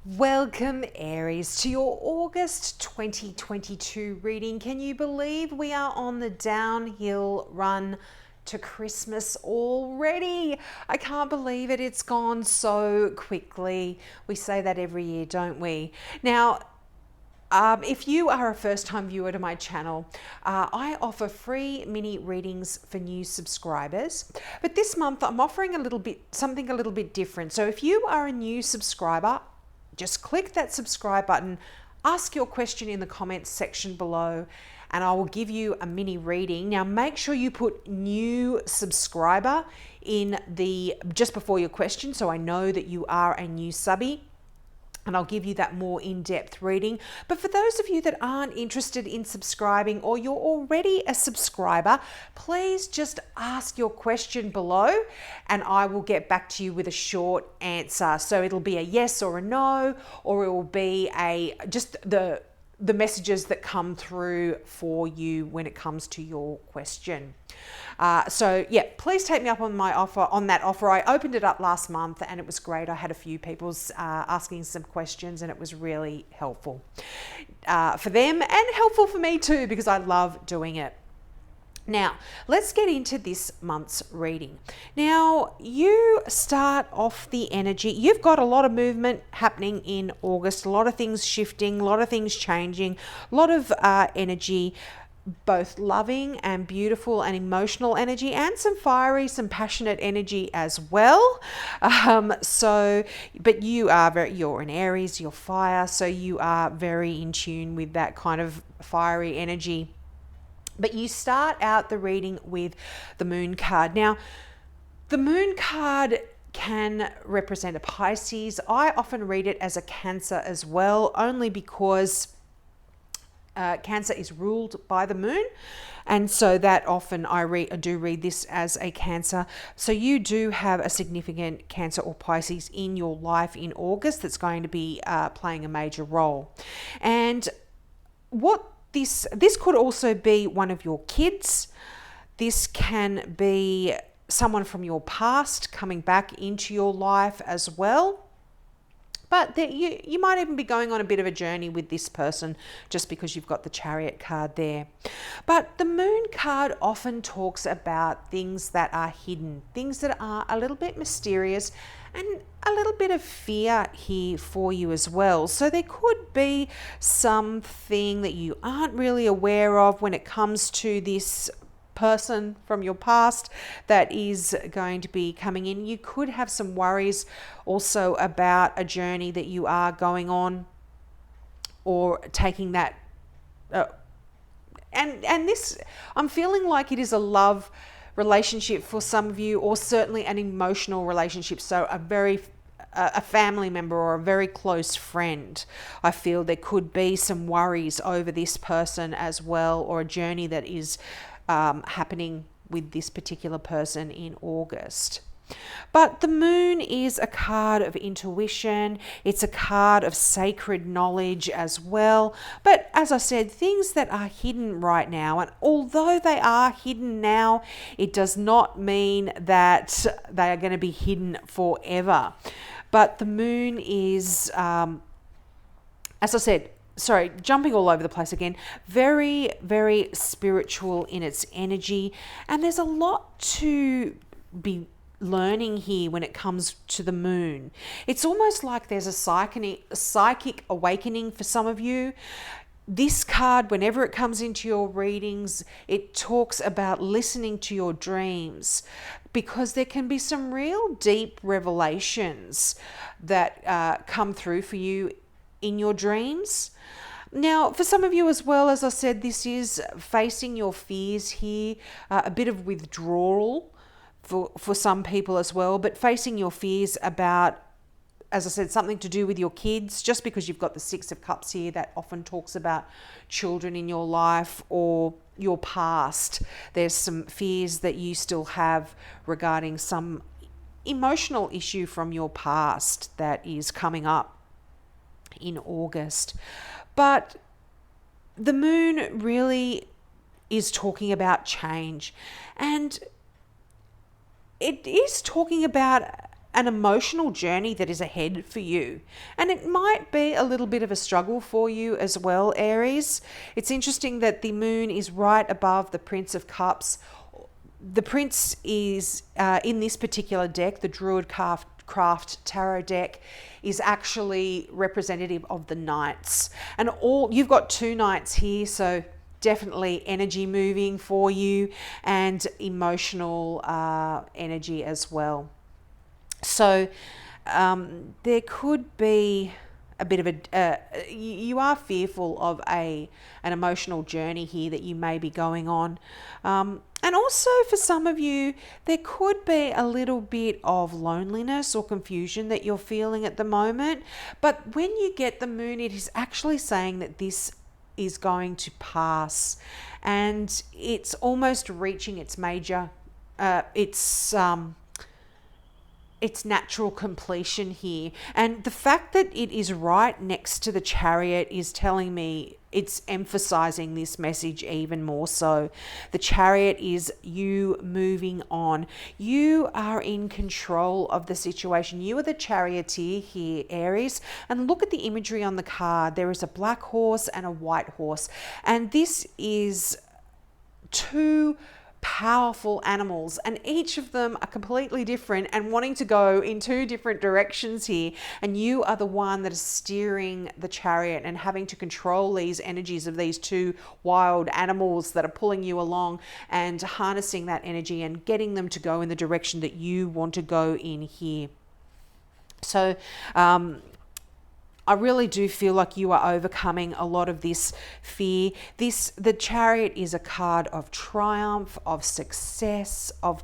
Welcome, Aries, to your August 2022 reading. Can you believe we are on the downhill run to Christmas already? I can't believe it. It's gone so quickly. We say that every year, don't we? Now, if you are a first-time viewer to my channel, I offer free mini readings for new subscribers. But this month, I'm offering something a little bit different. So if you are a new subscriber, just click that subscribe button, ask your question in the comments section below, and I will give you a mini reading. Now, make sure you put new subscriber in just before your question, so I know that you are a new subby, and I'll give you that more in-depth reading. But for those of you that aren't interested in subscribing, or you're already a subscriber, please just ask your question below and I will get back to you with a short answer. So it'll be a yes or a no, or it will be just the messages that come through for you when it comes to your question. So yeah, please take me up on that offer. I opened it up last month and it was great. I had a few people asking some questions and it was really helpful for them and helpful for me too, because I love doing it. Now, let's get into this month's reading. Now, you start off the energy. You've got a lot of movement happening in August, a lot of things shifting, a lot of things changing, a lot of energy, both loving and beautiful and emotional energy, and some fiery, some passionate energy as well. But you're an Aries, you're fire, so you are very in tune with that kind of fiery energy. But you start out the reading with the Moon card. Now, the Moon card can represent a Pisces. I often read it as a Cancer as well, only because Cancer is ruled by the Moon. And so that often I do read this as a Cancer. So you do have a significant Cancer or Pisces in your life in August that's going to be playing a major role. And this could also be one of your kids. This can be someone from your past coming back into your life as well. But you might even be going on a bit of a journey with this person just because you've got the Chariot card there. But the Moon card often talks about things that are hidden, things that are a little bit mysterious, and a little bit of fear here for you as well. So there could be something that you aren't really aware of when it comes to this person from your past that is going to be coming in. You could have some worries also about a journey that you are going on or taking that and this, I'm feeling like it is a love relationship for some of you, or certainly an emotional relationship. So a family member or a very close friend. I feel there could be some worries over this person as well, or a journey that is happening with this particular person in August. But the Moon is a card of intuition. It's a card of sacred knowledge as well. But as I said, things that are hidden right now, and although they are hidden now, it does not mean that they are going to be hidden forever. But the Moon is, as I said, sorry, jumping all over the place again, very, very spiritual in its energy. And there's a lot to be learning here when it comes to the Moon. It's almost like there's a psychic awakening for some of you. This card, whenever it comes into your readings, it talks about listening to your dreams, because there can be some real deep revelations that come through for you in your dreams. Now, for some of you as well, as I said, this is facing your fears here, a bit of withdrawal for some people as well, but facing your fears about, as I said, something to do with your kids. Just because you've got the Six of Cups here, that often talks about children in your life or your past. There's some fears that you still have regarding some emotional issue from your past that is coming up in August. But the Moon really is talking about change, and it is talking about an emotional journey that is ahead for you. And it might be a little bit of a struggle for you as well, Aries. It's interesting that the moon is right above the Prince of Cups. The Prince is, in this particular deck, the Druid Craft Tarot deck, is actually representative of the Knights. And you've got 2 Knights here, so definitely energy moving for you, and emotional energy as well. So there could be a bit of you are fearful of an emotional journey here that you may be going on. And also for some of you, there could be a little bit of loneliness or confusion that you're feeling at the moment. But when you get the moon, it is actually saying that this is going to pass, and it's almost reaching its major, its natural completion here. And the fact that it is right next to the Chariot is telling me it's emphasizing this message even more so. The Chariot is you moving on. You are in control of the situation. You are the charioteer here, Aries. And look at the imagery on the card. There is a black horse and a white horse. And this is 2 powerful animals, and each of them are completely different and wanting to go in 2 different directions here, and you are the one that is steering the chariot and having to control these energies of these 2 wild animals that are pulling you along, and harnessing that energy and getting them to go in the direction that you want to go in here. So I really do feel like you are overcoming a lot of this fear. The Chariot is a card of triumph, of success, of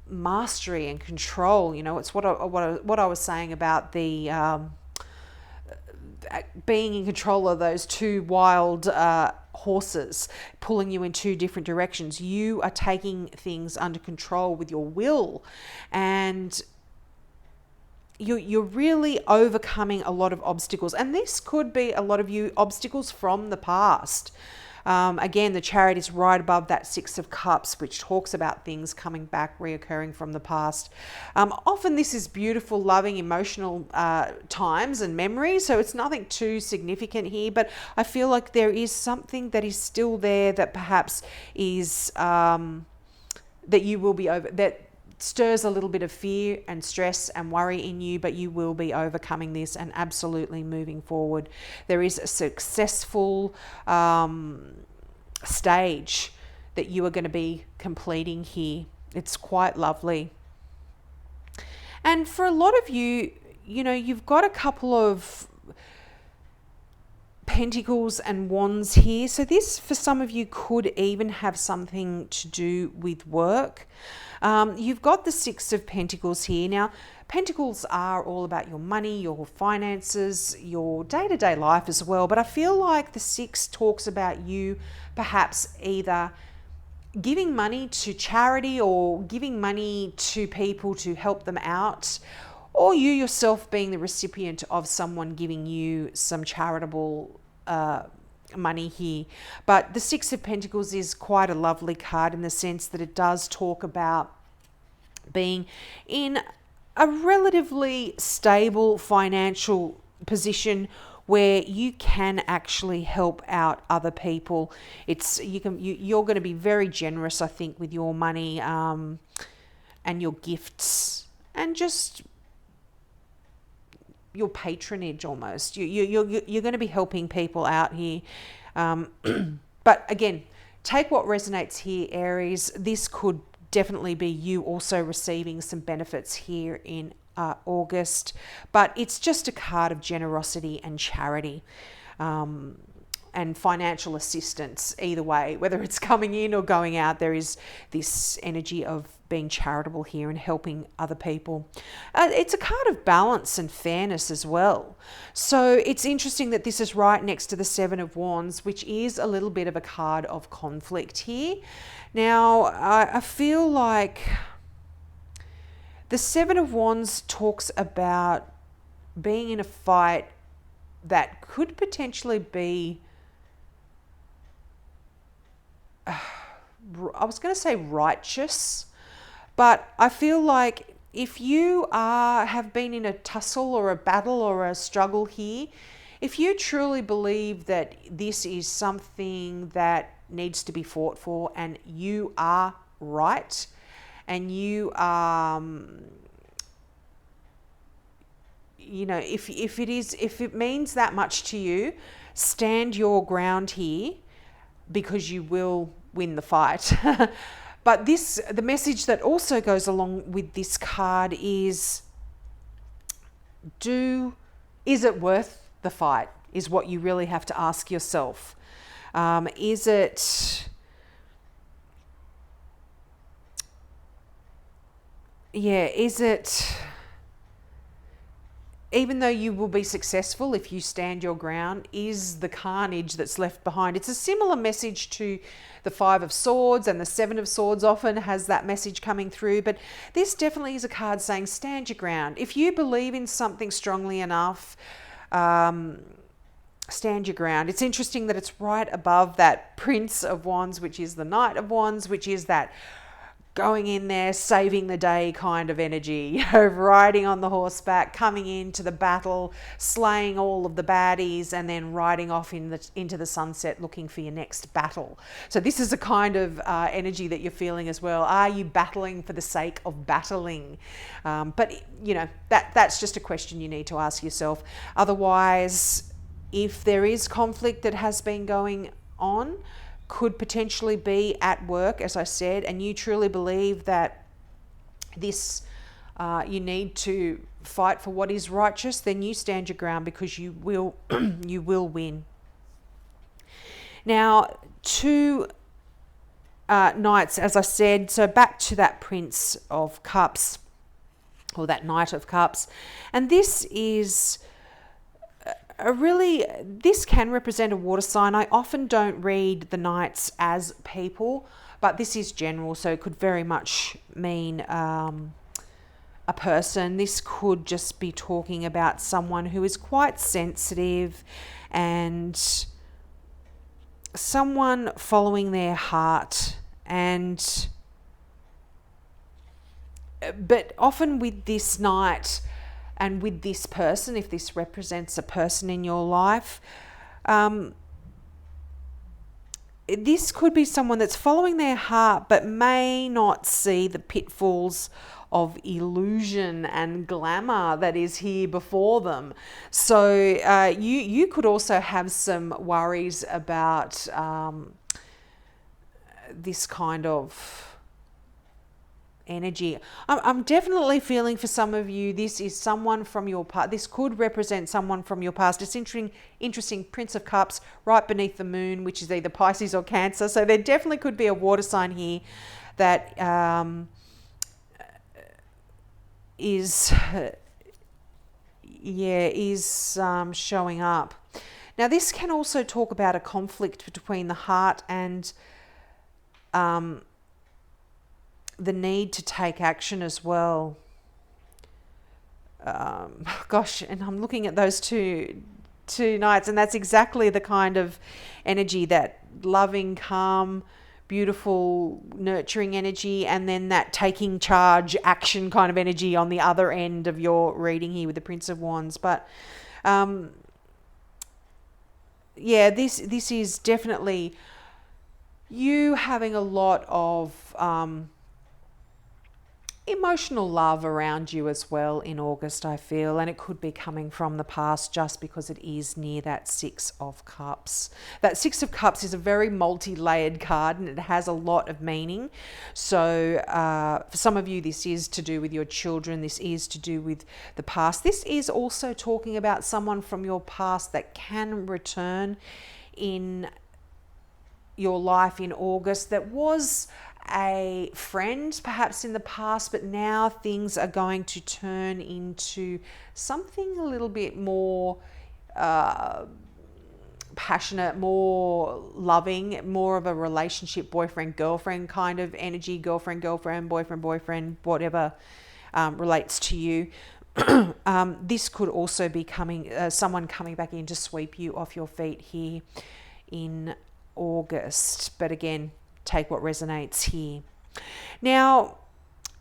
mastery and control. You know, it's what I was saying about the being in control of those 2 wild horses pulling you in 2 different directions. You are taking things under control with your will, and you're really overcoming a lot of obstacles. And this could be a lot of you obstacles from the past. Again, the Chariot is right above that 6 of Cups, which talks about things coming back, reoccurring from the past. Often this is beautiful, loving, emotional times and memories, so it's nothing too significant here, but I feel like there is something that is still there that perhaps is that you will be over, that stirs a little bit of fear and stress and worry in you, but you will be overcoming this and absolutely moving forward. There is a successful stage that you are going to be completing here. It's quite lovely. And for a lot of you, you know, you've got a couple of Pentacles and Wands here. So this, for some of you, could even have something to do with work. You've got the 6 of Pentacles here. Now, Pentacles are all about your money, your finances, your day-to-day life as well. But I feel like the 6 talks about you perhaps either giving money to charity or giving money to people to help them out, or you yourself being the recipient of someone giving you some charitable money here. But the 6 of Pentacles is quite a lovely card in the sense that it does talk about being in a relatively stable financial position where you can actually help out other people. You're going to be very generous, I think, with your money and your gifts and just your patronage almost. You're going to be helping people out here. But again, take what resonates here, Aries. This could definitely be you also receiving some benefits here in August. But it's just a card of generosity and charity. And financial assistance either way, whether it's coming in or going out, there is this energy of being charitable here and helping other people. It's a card of balance and fairness as well. So it's interesting that this is right next to the 7 of Wands, which is a little bit of a card of conflict here. Now, I feel like the 7 of Wands talks about being in a fight that could potentially be I was going to say righteous, but I feel like if you have been in a tussle or a battle or a struggle here, if you truly believe that this is something that needs to be fought for and you are right, and you if it means that much to you, stand your ground here, because you will win the fight. But the message that also goes along with this card is, is it worth the fight, is what you really have to ask yourself. Is it, even though you will be successful if you stand your ground, is the carnage that's left behind? It's a similar message to the Five of Swords, and the Seven of Swords often has that message coming through. But this definitely is a card saying stand your ground. If you believe in something strongly enough, stand your ground. It's interesting that it's right above that Prince of Wands, which is the Knight of Wands, which is that going in there, saving the day kind of energy, riding on the horseback, coming into the battle, slaying all of the baddies, and then riding off into the sunset looking for your next battle. So this is a kind of energy that you're feeling as well. Are you battling for the sake of battling? But that's just a question you need to ask yourself. Otherwise, if there is conflict that has been going on, could potentially be at work, as I said, and you truly believe that this you need to fight for what is righteous, then you stand your ground, because you will you will win. Now, two knights, as I said, so back to that Prince of Cups, or that Knight of Cups, and this is this can represent a water sign. I often don't read the knights as people, but this is general, so it could very much mean a person. This could just be talking about someone who is quite sensitive and someone following their heart. But often with this knight and with this person, if this represents a person in your life, this could be someone that's following their heart but may not see the pitfalls of illusion and glamour that is here before them. So you could also have some worries about this kind of energy. I'm definitely feeling for some of you, this is someone from your past. This could represent someone from your past. It's interesting, Prince of Cups right beneath the moon, which is either Pisces or Cancer. So there definitely could be a water sign here that is showing up. Now, this can also talk about a conflict between the heart and the need to take action as well. Gosh, and I'm looking at those two knights, and that's exactly the kind of energy, that loving, calm, beautiful, nurturing energy, and then that taking charge, action kind of energy on the other end of your reading here with the Prince of Wands. But this is definitely you having a lot of emotional love around you as well in August, I feel, and it could be coming from the past just because it is near that Six of Cups. That Six of Cups is a very multi-layered card, and it has a lot of meaning. So for some of you, this is to do with your children. This is to do with the past. This is also talking about someone from your past that can return in your life in August, that was a friend perhaps in the past, but now things are going to turn into something a little bit more passionate, more loving, more of a relationship, boyfriend girlfriend kind of energy, girlfriend boyfriend, whatever relates to you. This could also be someone coming back in to sweep you off your feet here in August, but again, take what resonates here. Now,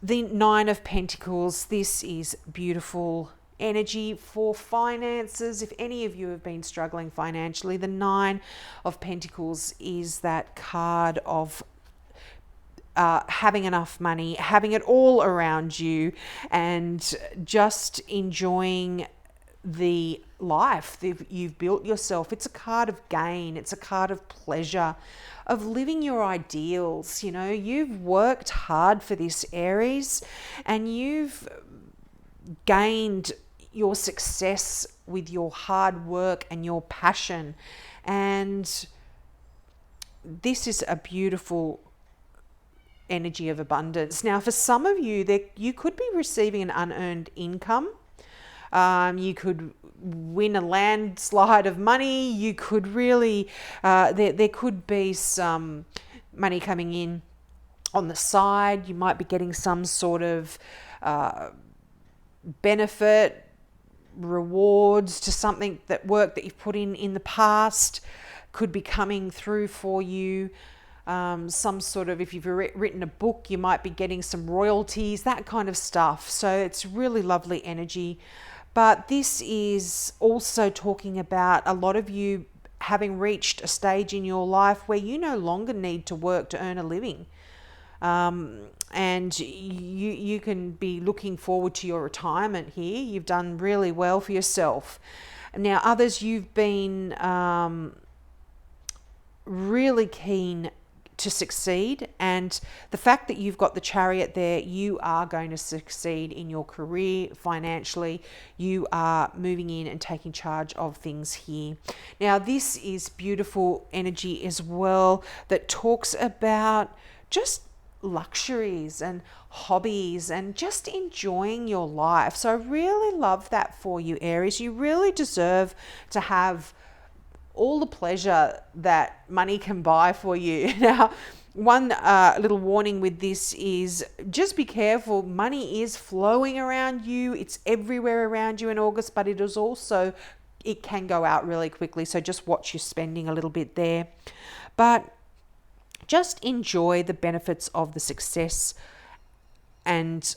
The Nine of Pentacles, this is beautiful energy for finances. If any of you have been struggling financially, the Nine of Pentacles is that card of having enough money, having it all around you, and just enjoying the life that you've built yourself. It's a card of gain. It's a card of pleasure, of living your ideals. You know, you've worked hard for this, Aries, and you've gained your success with your hard work and your passion. And this is a beautiful energy of abundance. Now, for some of you, you could be receiving an unearned income. You could win a landslide of money. You could really, there could be some money coming in on the side. You might be getting some sort of benefit, rewards to something, that work that you've put in the past could be coming through for you. Some sort of, if you've written a book, you might be getting some royalties, that kind of stuff. So it's really lovely energy. But this is also talking about a lot of you having reached a stage in your life where you no longer need to work to earn a living. And you can be looking forward to your retirement here. You've done really well for yourself. Now, others, you've been really keen to succeed, and the fact that you've got the Chariot there, you are going to succeed in your career, financially. You are moving in and taking charge of things here. Now, this is beautiful energy as well that talks about just luxuries and hobbies and just enjoying your life. So I really love that for you, Aries. You really deserve to have all the pleasure that money can buy for you. Now, one little warning with this is just be careful. Money is flowing around you. It's everywhere around you in August, but it is also, it can go out really quickly. So just watch your spending a little bit there. But just enjoy the benefits of the success and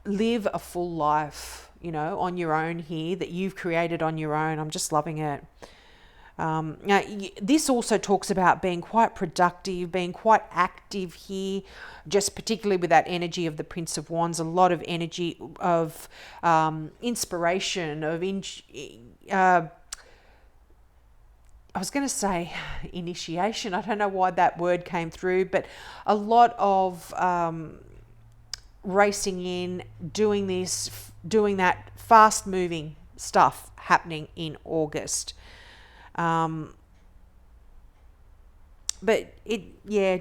live a full life, you know, on your own here, that you've created on your own. I'm just loving it. Now, this also talks about being quite productive, being quite active here, just particularly with that energy of the Prince of Wands, a lot of energy of inspiration, of I was going to say initiation. I don't know why that word came through, but a lot of racing in, doing this, doing that, fast moving stuff happening in August. But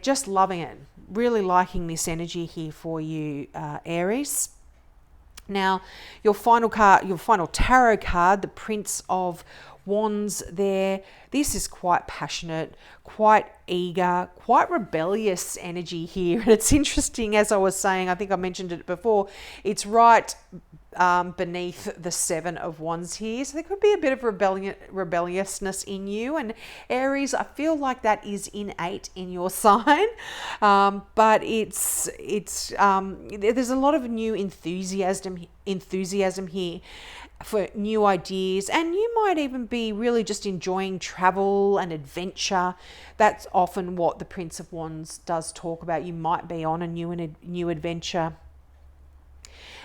just loving it. Really liking this energy here for you, Aries. Now, your final card, your final tarot card, the Prince of Wands there. This is quite passionate, quite eager, quite rebellious energy here. And it's interesting, as I was saying, I think I mentioned it before, it's right beneath the Seven of Wands here. So there could be a bit of rebelliousness in you. And Aries, I feel like that is innate in your sign. But there's a lot of new enthusiasm here for new ideas, and you might even be really just enjoying travel and adventure. That's often what the Prince of Wands does talk about. You might be on a new adventure,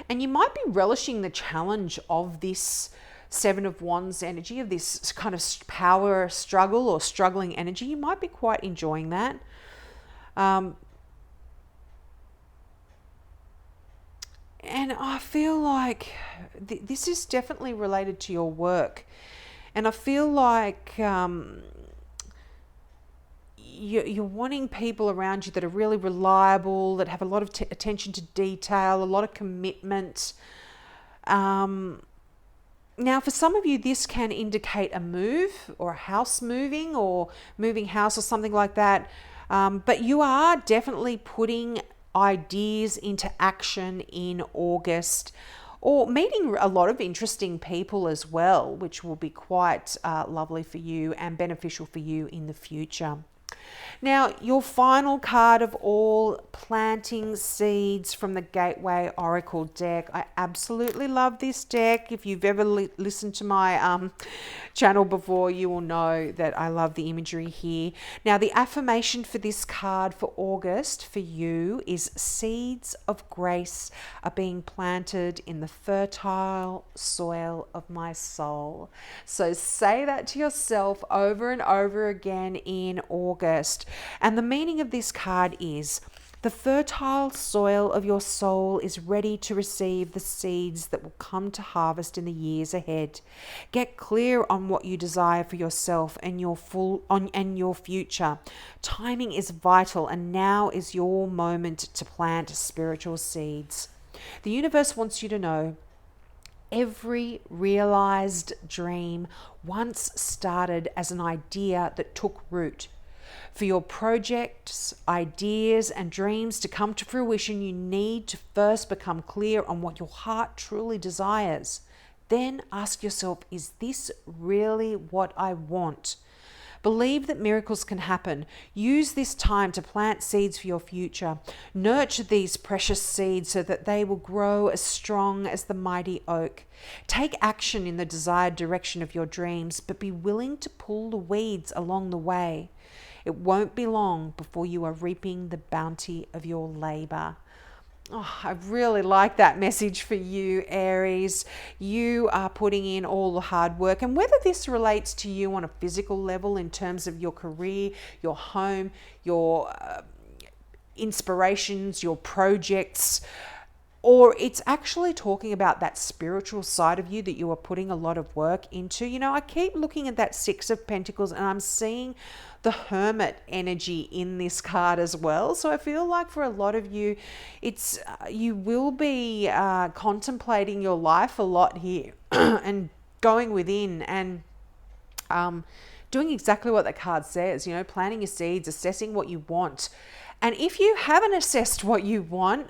and you might be relishing the challenge of this Seven of Wands energy, of this kind of power struggle or struggling energy. You might be quite enjoying that. And I feel like this is definitely related to your work. And I feel like you're wanting people around you that are really reliable, that have a lot of attention to detail, a lot of commitment. Now, for some of you, this can indicate a move or a house moving or moving house or something like that. But you are definitely putting ideas into action in August, or meeting a lot of interesting people as well, which will be quite lovely for you and beneficial for you in the future. Now, your final card of all, planting seeds from the Gateway Oracle deck. I absolutely love this deck. If you've ever listened to my channel before, you will know that I love the imagery here. Now, the affirmation for this card for August for you is seeds of grace are being planted in the fertile soil of my soul. So say that to yourself over and over again in August. And the meaning of this card is the fertile soil of your soul is ready to receive the seeds that will come to harvest in the years ahead. Get clear on what you desire for yourself and your future. Timing is vital, and now is your moment to plant spiritual seeds. The universe wants you to know every realized dream once started as an idea that took root. For your projects, ideas, and dreams to come to fruition, you need to first become clear on what your heart truly desires. Then ask yourself, is this really what I want? Believe that miracles can happen. Use this time to plant seeds for your future. Nurture these precious seeds so that they will grow as strong as the mighty oak. Take action in the desired direction of your dreams, but be willing to pull the weeds along the way. It won't be long before you are reaping the bounty of your labor. Oh, I really like that message for you, Aries. You are putting in all the hard work. And whether this relates to you on a physical level in terms of your career, your home, your inspirations, your projects, or it's actually talking about that spiritual side of you that you are putting a lot of work into. You know, I keep looking at that Six of Pentacles and I'm seeing the Hermit energy in this card as well. So I feel like for a lot of you, it's you will be contemplating your life a lot here and going within and doing exactly what the card says, you know, planting your seeds, assessing what you want. And if you haven't assessed what you want,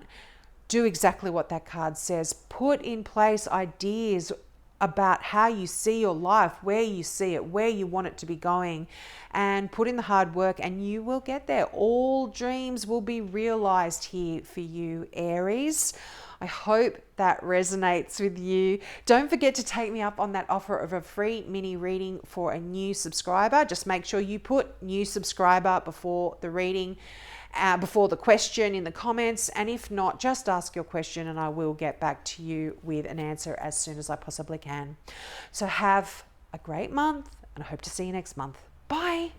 do exactly what that card says. Put in place ideas about how you see your life, where you see it, where you want it to be going, and put in the hard work and you will get there. All dreams will be realized here for you, Aries. I hope that resonates with you. Don't forget to take me up on that offer of a free mini reading for a new subscriber. Just make sure you put new subscriber before the reading, before the question in the comments. And if not, just ask your question and I will get back to you with an answer as soon as I possibly can. So have a great month and I hope to see you next month. Bye.